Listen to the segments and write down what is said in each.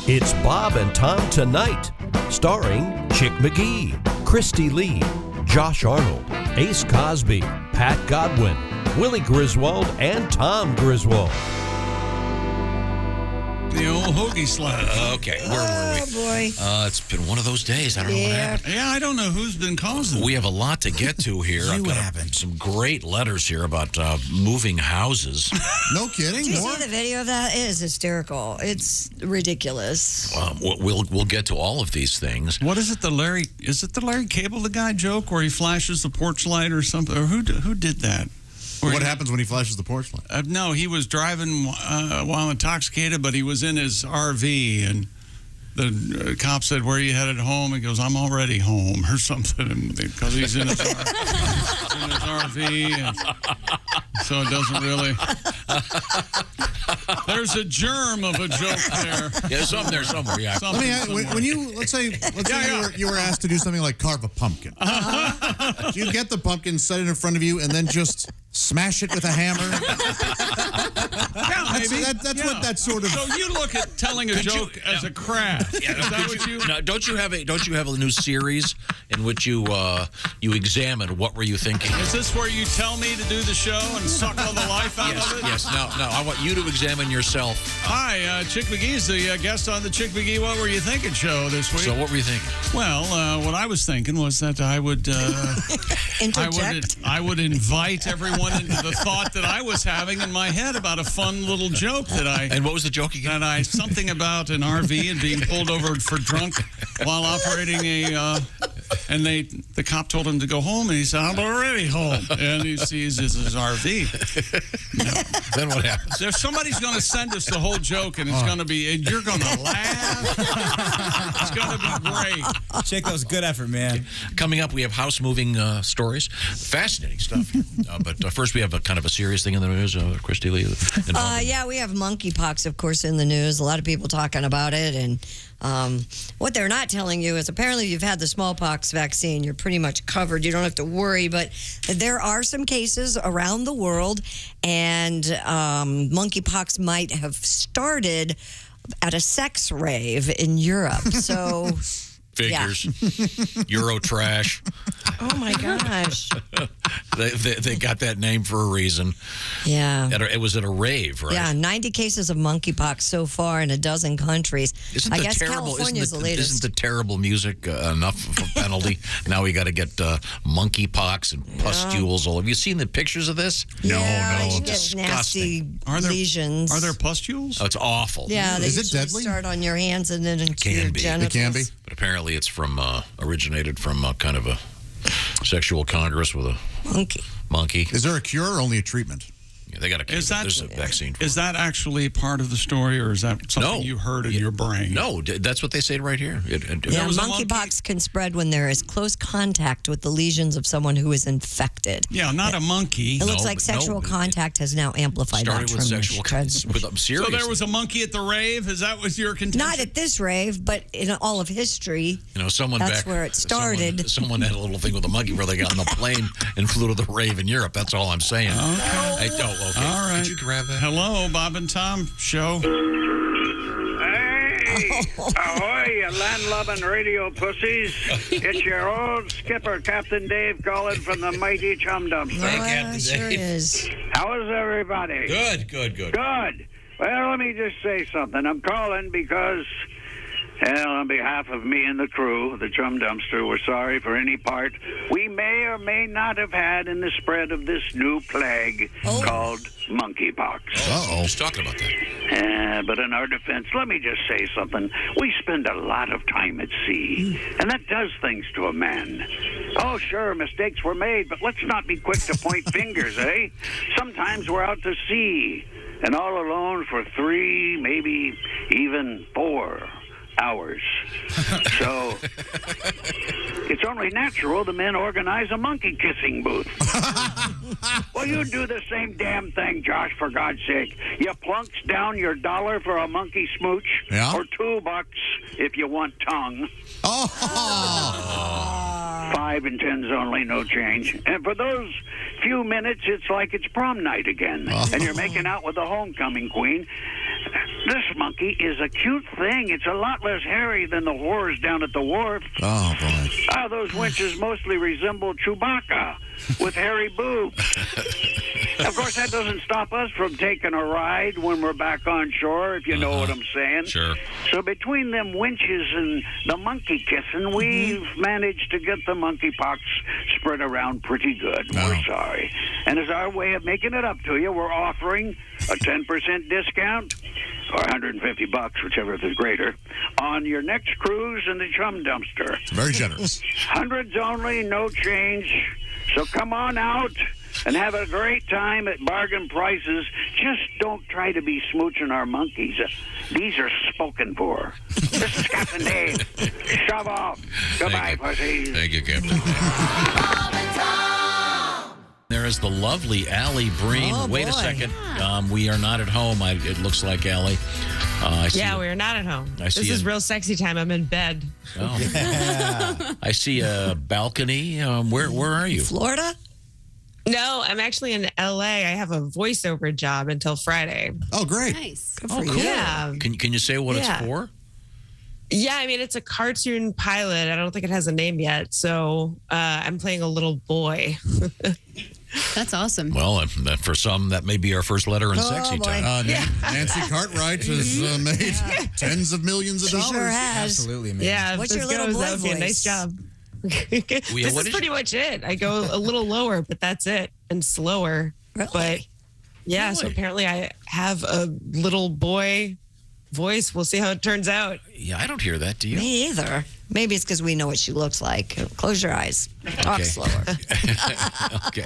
It's Bob and Tom Tonight, starring Chick McGee, Christy Lee, Josh Arnold, Ace Cosby, Pat Godwin, Willie Griswold, and Tom Griswold. The old hoagie slap. Okay, where were we? Oh, boy. It's been one of those days. I don't know what happened. Yeah, I don't know who's been causing it. We have a lot to get to here. I've got some great letters here about moving houses. No kidding. Did you see the video of that? It is hysterical. It's ridiculous. We'll get to all of these things. What is it? Is it the Larry Cable the Guy joke where he flashes the porch light or something? Or who did that? What happens when he flashes the porch light? No, he was driving while intoxicated, but he was in his RV, and the cop said, "Where are you headed home?" He goes, "I'm already home," or something, because he's in his RV, and so it doesn't really. There's a germ of a joke there. Yeah, there's something there somewhere. Yeah. When you let's say you were asked to do something like carve a pumpkin. Do you get the pumpkin, set it in front of you, and then just smash it with a hammer? Yeah, maybe. That's what that sort of. So you look at telling a joke as a craft. Yeah, Is that what you? No, don't you have a new series in which you examine what were you thinking? Is this where you tell me to do the show and suck all the life out of it? Yes. No. I want you to examine yourself. Hi, Chick McGee's the guest on the Chick McGee What Were You Thinking show this week. So what were you thinking? Well, what I was thinking was that I would Interject. I would invite everyone into the thought that I was having in my head about a fun little joke that I. And what was the joke again? Something about an RV and being pulled over for drunk while operating a. And the cop told him to go home, and he said, "I'm already home." And he sees his RV. Then what happens? Somebody's going to send us the whole joke, and it's going to be, and you're going to laugh. It's going to be great. Chick, that was good effort, man. Coming up, we have house moving stories. Fascinating stuff. But first, we have a kind of a serious thing in the news. Christy Lee. Yeah, we have monkeypox, of course, in the news. A lot of people talking about it, and what they're not telling you is apparently you've had the smallpox vaccine. You're pretty much covered. You don't have to worry, but there are some cases around the world, and monkeypox might have started at a sex rave in Europe. So... Figures. Euro trash. Oh, my gosh. They got that name for a reason. Yeah. It was at a rave, right? Yeah, 90 cases of monkeypox so far in a dozen countries. I guess California's the latest. Isn't the terrible music enough of a penalty? Now we got to get monkeypox and pustules. Have you seen the pictures of this? No. It's You get disgusting. nasty lesions. Are there pustules? Oh, it's awful. Yeah, they Is it usually deadly? start on your hands and then into your genitals. It can be. But apparently it's originated from kind of a sexual congress with a monkey. Is there a cure or only a treatment? Yeah, they got there's a vaccine for Is that actually part of the story, or is that something you heard in your brain? No, that's what they say right here. Monkeypox can spread when there is close contact with the lesions of someone who is infected. Yeah, not a monkey. It looks like sexual contact has now amplified that with sexual transmission. So there was a monkey at the rave? Is that what your contention? Not at this rave, but in all of history. That's where it started. Someone had a little thing with a monkey where they got on a plane and flew to the rave in Europe. That's all I'm saying. Okay. Okay. All right. Could you grab that? Hello, Bob and Tom show. Hey, ahoy, you land-loving radio pussies. It's your old skipper, Captain Dave, calling from the mighty Chum Dumpster. Well, sure is. How is everybody? Good. Good. Well, let me just say something. I'm calling because... Well, on behalf of me and the crew, the Chum Dumpster, we're sorry for any part we may or may not have had in the spread of this new plague called monkeypox. Uh-oh. Just talking about that. But in our defense, let me just say something. We spend a lot of time at sea, and that does things to a man. Oh, sure, mistakes were made, but let's not be quick to point fingers, eh? Sometimes we're out to sea, and all alone for 3, maybe even 4 hours. So it's only natural the men organize a monkey kissing booth. Well, you do the same damn thing, Josh, for God's sake. You plunks down your $1 for a monkey smooch, or $2 if you want tongue. 5 and 10s only, no change. And for those few minutes, it's like it's prom night again, and you're making out with the homecoming queen. This monkey is a cute thing. It's a lot less hairy than the whores down at the wharf. Oh, boy. Those winches mostly resemble Chewbacca with hairy boobs. Of course, that doesn't stop us from taking a ride when we're back on shore, if you know what I'm saying. Sure. So between them winches and the monkey kissing, we've managed to get the monkeypox spread around pretty good. We're sorry. And as our way of making it up to you, we're offering a 10% discount, or $150, whichever is greater, on your next cruise in the chum dumpster. It's very generous. Hundreds only, no change. So come on out and have a great time at bargain prices. Just don't try to be smooching our monkeys. These are spoken for. This is Captain Dave. Shove off. Goodbye, pussies. Thank you, Captain. There is the lovely Alli Breen. Oh, Wait a boy. second. We are not at home. It looks like, Alli. Yeah, we are not at home. This is real sexy time. I'm in bed. Oh. I see a balcony. Where are you? Florida? No, I'm actually in LA. I have a voiceover job until Friday. Oh, great. Nice. Good for you. Yeah. Can you say what it's for? Yeah, I mean, it's a cartoon pilot. I don't think it has a name yet. So I'm playing a little boy. That's awesome. Well, for some, that may be our first letter in sexy boy. time. Nancy Cartwright has made tens of millions of She dollars. sure has. Absolutely, man. Yeah, if What's this your little goes, boy that would be a nice voice? job. This what is is pretty much it. I go a little lower, but that's it, and slower. Really? But yeah, so Really? apparently I have a little boy voice. We'll see how it turns out. Yeah, I don't hear that. Do you? Me either. Maybe it's because we know what she looks like. Close your eyes. Talk Okay. slower. Okay.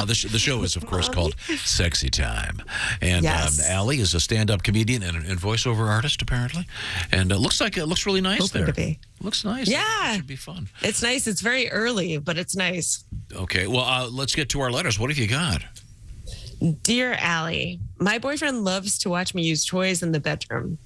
The show is, of course, called Sexy Time. And Yes. Alli is a stand-up comedian and voiceover artist, apparently. And it looks really nice Hoping there. to be. Looks nice. Yeah. It should be fun. It's nice. It's very early, but it's nice. Okay. Well, let's get to our letters. What have you got? Dear Allie, my boyfriend loves to watch me use toys in the bedroom.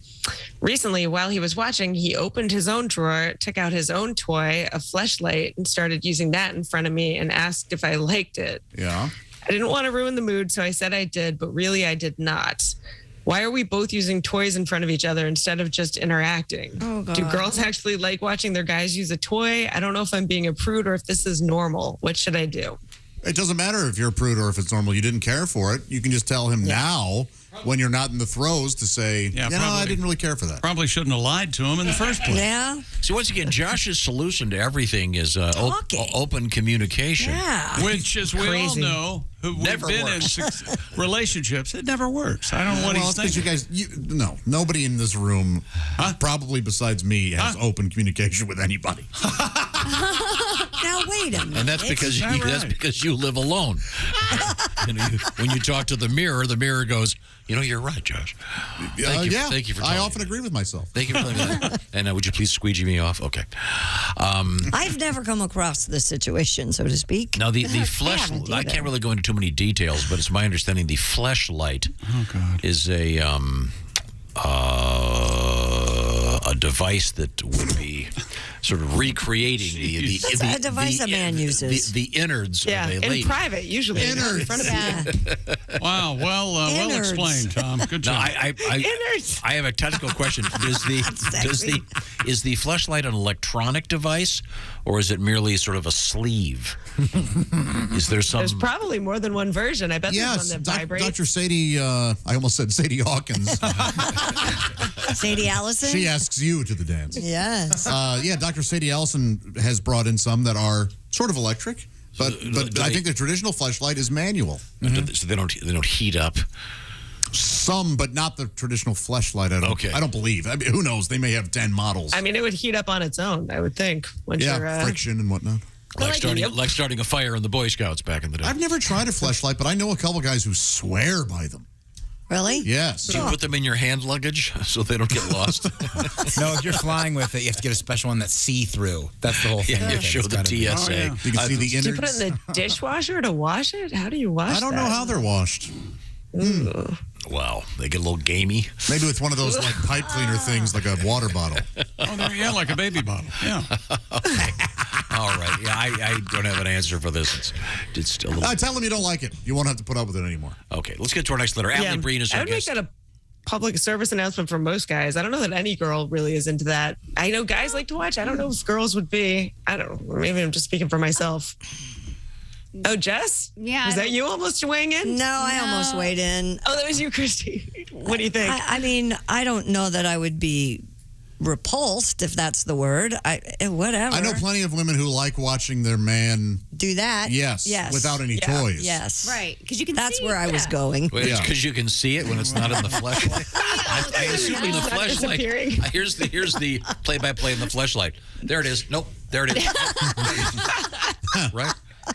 Recently, while he was watching, he opened his own drawer, took out his own toy, a fleshlight, and started using that in front of me and asked if I liked it. Yeah. I didn't want to ruin the mood, so I said I did, but really I did not. Why are we both using toys in front of each other instead of just interacting? Oh, God. Do girls actually like watching their guys use a toy? I don't know if I'm being a prude or if this is normal. What should I do? It doesn't matter if you're a prude or if it's normal. You didn't care for it. You can just tell him now, when you're not in the throes, to say, Yeah, I probably. didn't really care for that. Probably shouldn't have lied to him in the first place. Yeah. So once again, Josh's solution to everything is Talking. open communication. Yeah. Which, as we all Crazy. know, who we've Never been works. in relationships, it never works. I don't know what Well, he's it's because thinking. you guys, nobody in this room, probably besides me, has Huh? open communication with anybody. Now, wait a minute. And that's because that that's right? because you live alone. When you talk to the mirror goes, you're right, Josh. Thank you. Yeah, Thank you for I telling often me. agree with myself. Thank you for telling me that. And would you please squeegee me off? Okay. I've never come across this situation, so to speak. Now the flesh. haven't I either. can't really go into too many details, but it's my understanding the fleshlight is a device that would be sort of recreating the That's a device a man uses. the innards Yeah, of a in lady. private, usually. Innards. In front of Yeah. Wow, well Innards. explained, Tom. Good No, job. Innards. I have a technical question. Is the fleshlight an electronic device, or is it merely sort of a sleeve? Is there some? There's probably more than one version. I bet Yes, there's one that vibrates. Dr. Sadie, I almost said Sadie Hawkins. Sadie Allison? She asks you to the dance. Yes. Yeah, Dr. Sadie Allison has brought in some that are sort of electric, but do I they- think the traditional fleshlight is manual. So they don't heat up. Some, but not the traditional fleshlight. I don't believe. I mean, who knows? They may have 10 models. I mean, it would heat up on its own, I would think. Once yeah, you're, friction and whatnot. Like starting a fire in the Boy Scouts back in the day. I've never tried a fleshlight, but I know a couple guys who swear by them. Really? Yes. Do you put them in your hand luggage so they don't get lost? No, if you're flying with it, you have to get a special one that's see-through. That's the whole thing. Yeah, you with it. show It's the gotta be- TSA. Oh, yeah. You can see the do you innards. put it in the dishwasher to wash it? How do you wash I don't know that? how they're washed. Wow, they get a little gamey. Maybe with one of those like pipe cleaner things, like a water bottle. Like a baby bottle. Yeah. All right. Yeah, I don't have an answer for this. It's still a little. Tell them you don't like it. You won't have to put up with it anymore. Okay, let's get to our next letter. Alli Breen is I our would make guest. that public service announcement for most guys. I don't know that any girl really is into that. I know guys like to watch. I don't know if girls would be. I don't know. Maybe I'm just speaking for myself. Oh, Jess? Yeah. Is that you almost weighing in? No, I almost weighed in. Oh, that was you, Christy. What do you think? I mean, I don't know that I would be repulsed, if that's the word. Whatever. I know plenty of women who like watching their man do that. Yes. Without any toys. Yes. Right. Because you can That's see where I was going. Because you can see it when it's not in the fleshlight. I assume in the fleshlight. Here's the play-by-play in the fleshlight. There it is. Nope. There it is. Right.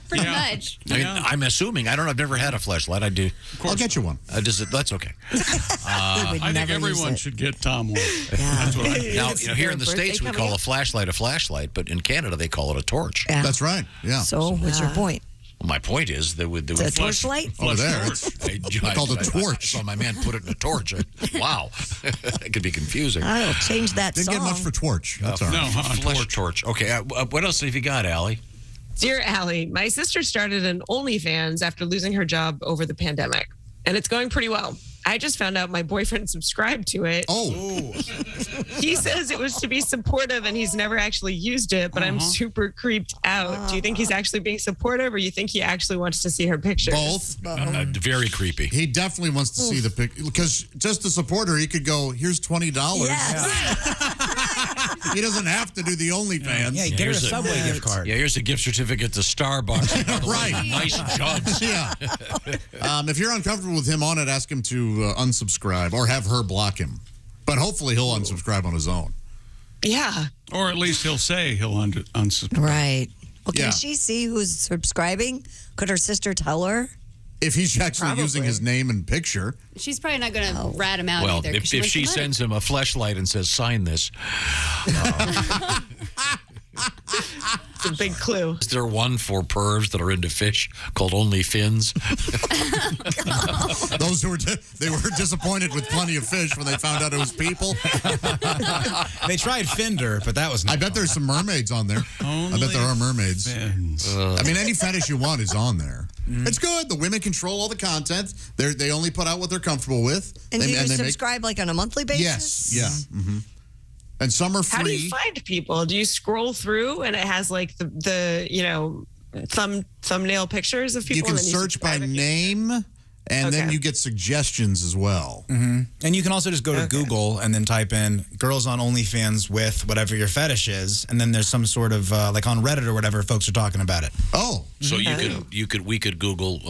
Pretty much. I mean, I'm assuming. I don't know. I've never had a fleshlight. I do. I'll get you one. That's okay. I think everyone should get Tom one. That's what I think. Now, here in the States, we call a flashlight, but in Canada, they call it a torch. Yeah. That's right. Yeah. So, what's your point? Well, my point is that with the torchlight? Oh, there. It's called a torch. I saw my man put it in a torch. Wow. It could be confusing. I'll change that Didn't get much for torch. That's all right. Torch. Okay. What else have you got, Allie? Dear Allie, my sister started an OnlyFans after losing her job over the pandemic, and it's going pretty well. I just found out my boyfriend subscribed to it. Oh. He says it was to be supportive, and he's never actually used it, but I'm super creeped out. Do you think he's actually being supportive, or you think he actually wants to see her pictures? Both. Very creepy. He definitely wants to see the picture, because just to support her, he could go, here's $20. Yes. He doesn't have to do the OnlyFans. Yeah, get her a Subway gift card. Yeah, here's a gift certificate to Starbucks. Right. Nice jugs. Yeah. If you're uncomfortable with him on it, ask him to unsubscribe or have her block him. But hopefully he'll unsubscribe on his own. Yeah. Or at least he'll say he'll unsubscribe. Right. Well, can Yeah. she see who's subscribing? Could her sister tell her? If he's actually using his name and picture. She's probably not going to rat him out Well, either. if she sends him a fleshlight and says, sign this. It's a big clue. Is there one for pervs that are into fish called OnlyFins? Those who they were disappointed with Plenty of Fish when they found out it was people. They tried Fender, but that was not I bet there's some mermaids on there. I bet there are mermaids. I mean, any fetish you want is on there. It's good. The women control all the content. They only put out what they're comfortable with. And do you they subscribe like on a monthly basis? Yes. Yeah. Mm-hmm. And some are free. How do you find people? Do you scroll through and it has like the thumbnail pictures of people? You can and then search by subscribe? name, and then you get suggestions as well. Mm-hmm. And you can also just go to Google and then type in girls on OnlyFans with whatever your fetish is, and then there's some sort of like on Reddit or whatever, folks are talking about it. Oh, so we could Google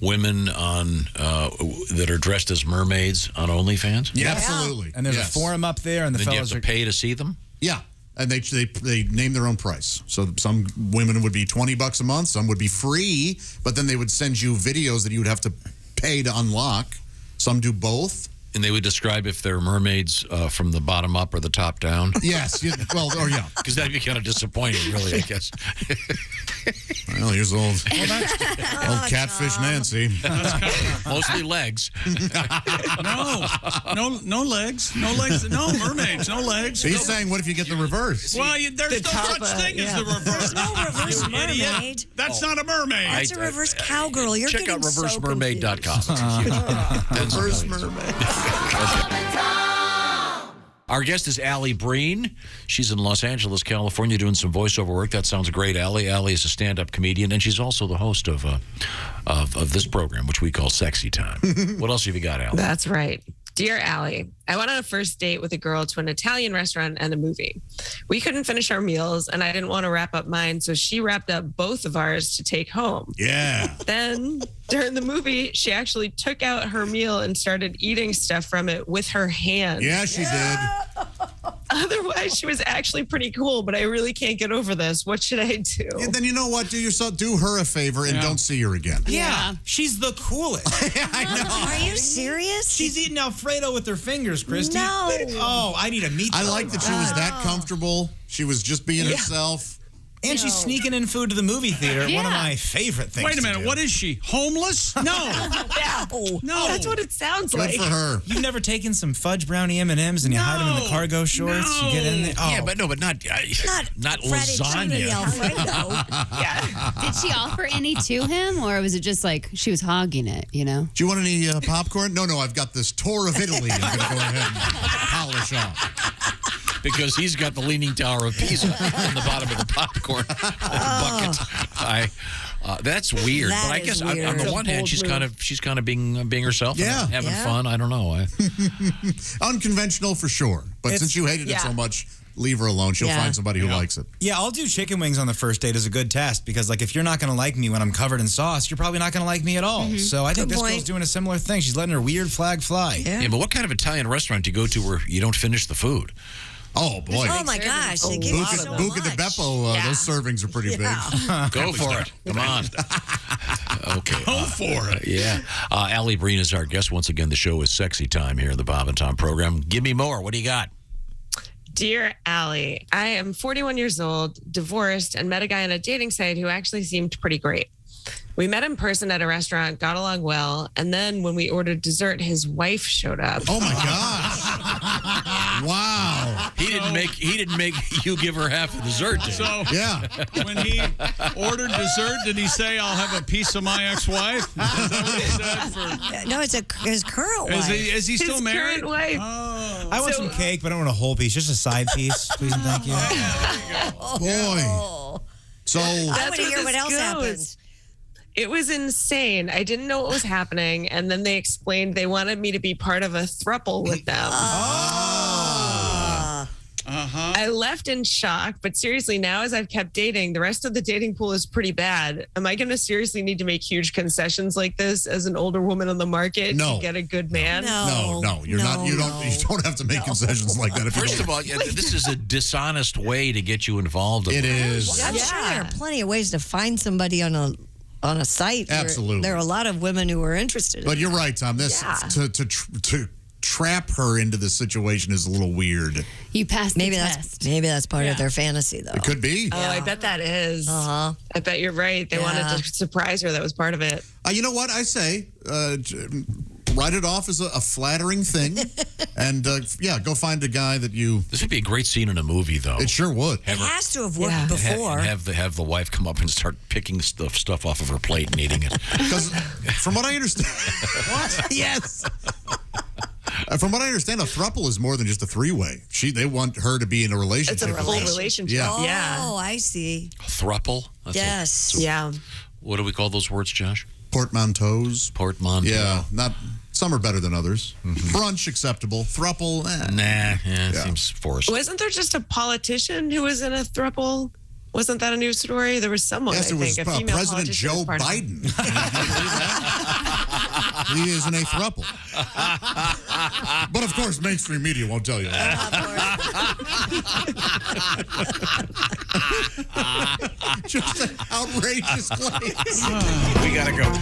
women on that are dressed as mermaids on OnlyFans. Yeah, absolutely. And there's a forum up there, and the then fellas you have to pay to see them. Yeah. And they name their own price. So some women would be $20 a month, some would be free, but then they would send you videos that you would have to pay to unlock. Some do both. And they would describe if they're mermaids from the bottom up or the top down. Yes. Because that'd be kind of disappointing, really, I guess. Well, here's old catfish Nancy. Mostly legs. No legs. No legs. No mermaids. No legs. He's saying, what if you get the reverse? Well, there's no such thing as the reverse. There's no reverse You idiot. mermaid. That's not a mermaid. That's a reverse cowgirl. You're Check out getting so reversemermaid.com. Reverse mermaid. Our guest is Alli Breen. She's in Los Angeles, California, doing some voiceover work. That sounds great, Alli. Alli is a stand-up comedian, and she's also the host of this program, which we call Sexy Time. What else have you got, Alli? That's right. Dear Alli, I went on a first date with a girl to an Italian restaurant and a movie. We couldn't finish our meals, and I didn't want to wrap up mine, so she wrapped up both of ours to take home. Yeah. Then, during the movie, she actually took out her meal and started eating stuff from it with her hands. Yeah, she did. Otherwise, she was actually pretty cool, but I really can't get over this. What should I do? Yeah, then you know what? Do her a favor and don't see her again. Yeah. She's the coolest. I know. Are you serious? She's eating Alfredo with her fingers, Christy. No. Oh, I need a meat. I like that she was that comfortable. She was just being herself. And she's sneaking in food to the movie theater. One of my favorite things. Wait a minute. to do. What is she? Homeless? No. No. That's what it sounds Good like. for her. You've never taken some fudge brownie M&Ms and you hide them in the cargo shorts? You get in there. Oh. Yeah, but not Fettuccine lasagna. Alfredo. Yeah. Did she offer any to him, or was it just like she was hogging it? You know. Do you want any popcorn? No, I've got this tour of Italy I'm going to go ahead and polish off. Because he's got the Leaning Tower of Pisa on the bottom of the popcorn bucket. That's weird. That but I is guess weird. on the one hand, she's kind of being herself, Yeah. and having Yeah. fun. I don't know. Unconventional for sure. But since you hated it so much, leave her alone. She'll find somebody who likes it. Yeah, I'll do chicken wings on the first date as a good test because, like, if you're not going to like me when I'm covered in sauce, you're probably not going to like me at all. So I think this girl's doing a similar thing. She's letting her weird flag fly. Yeah, but what kind of Italian restaurant do you go to where you don't finish the food? Oh, boy. Oh, my gosh. They give you so Buca de much. Beppo, those servings are pretty big. Go for it. Come on. Okay. Go for it. Yeah. Alli Breen is our guest. Once again, the show is Sexy Time here in the Bob and Tom program. Give me more. What do you got? Dear Allie, I am 41 years old, divorced, and met a guy on a dating site who actually seemed pretty great. We met in person at a restaurant, got along well, and then when we ordered dessert, his wife showed up. Oh, my gosh. Wow. He didn't make you give her half the dessert, did he? So Yeah. when he ordered dessert, did he say, "I'll have a piece of my ex-wife"? Is that what he said? No, it's his current wife. Is he still His married? current wife. Oh. I want some cake, but I don't want a whole piece. Just a side piece, please and thank you. Boy. So, I That's want to hear this what else goes. happens. It was insane. I didn't know what was happening. And then they explained they wanted me to be part of a throuple with them. I left in shock, but seriously, now as I've kept dating, the rest of the dating pool is pretty bad. Am I going to seriously need to make huge concessions like this as an older woman on the market to get a good man? No, you're not. You don't have to make concessions like that. If First of all, this is a dishonest way to get you involved. It is. I'm sure there are plenty of ways to find somebody on a site. Absolutely. There are a lot of women who are interested. But you're right, Tom. This to trap her into this situation is a little weird. You passed maybe the that's test. maybe that's part of their fantasy, though. It could be. Oh, I bet that is. I bet you're right. They wanted to surprise her. That was part of it. You know what I say? Write it off as a flattering thing, and go find a guy that you. This would be a great scene in a movie, though. It sure would. It has to have worked before. Have the wife come up and start picking stuff off of her plate and eating it. Because from what I understand, what? Yes. From what I understand, a throuple is more than just a three-way. They want her to be in a relationship. It's a full relationship. Yeah. Oh, I see. A thruple? Yes. What do we call those words, Josh? Portmanteaus. Portmanteau. Yeah. Some are better than others. Brunch acceptable. Thruple. Seems forced. Wasn't there just a politician who was in a throuple? Wasn't that a news story? There was someone. Yes, I it was think, a female President politician Joe was part of it. Biden. He is in a throuple. But of course, mainstream media won't tell you that. Just an outrageous claim. We gotta go.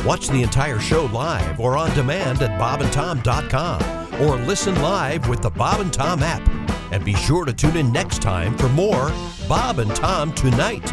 Watch the entire show live or on demand at bobandtom.com or listen live with the Bob and Tom app. And be sure to tune in next time for more Bob and Tom Tonight.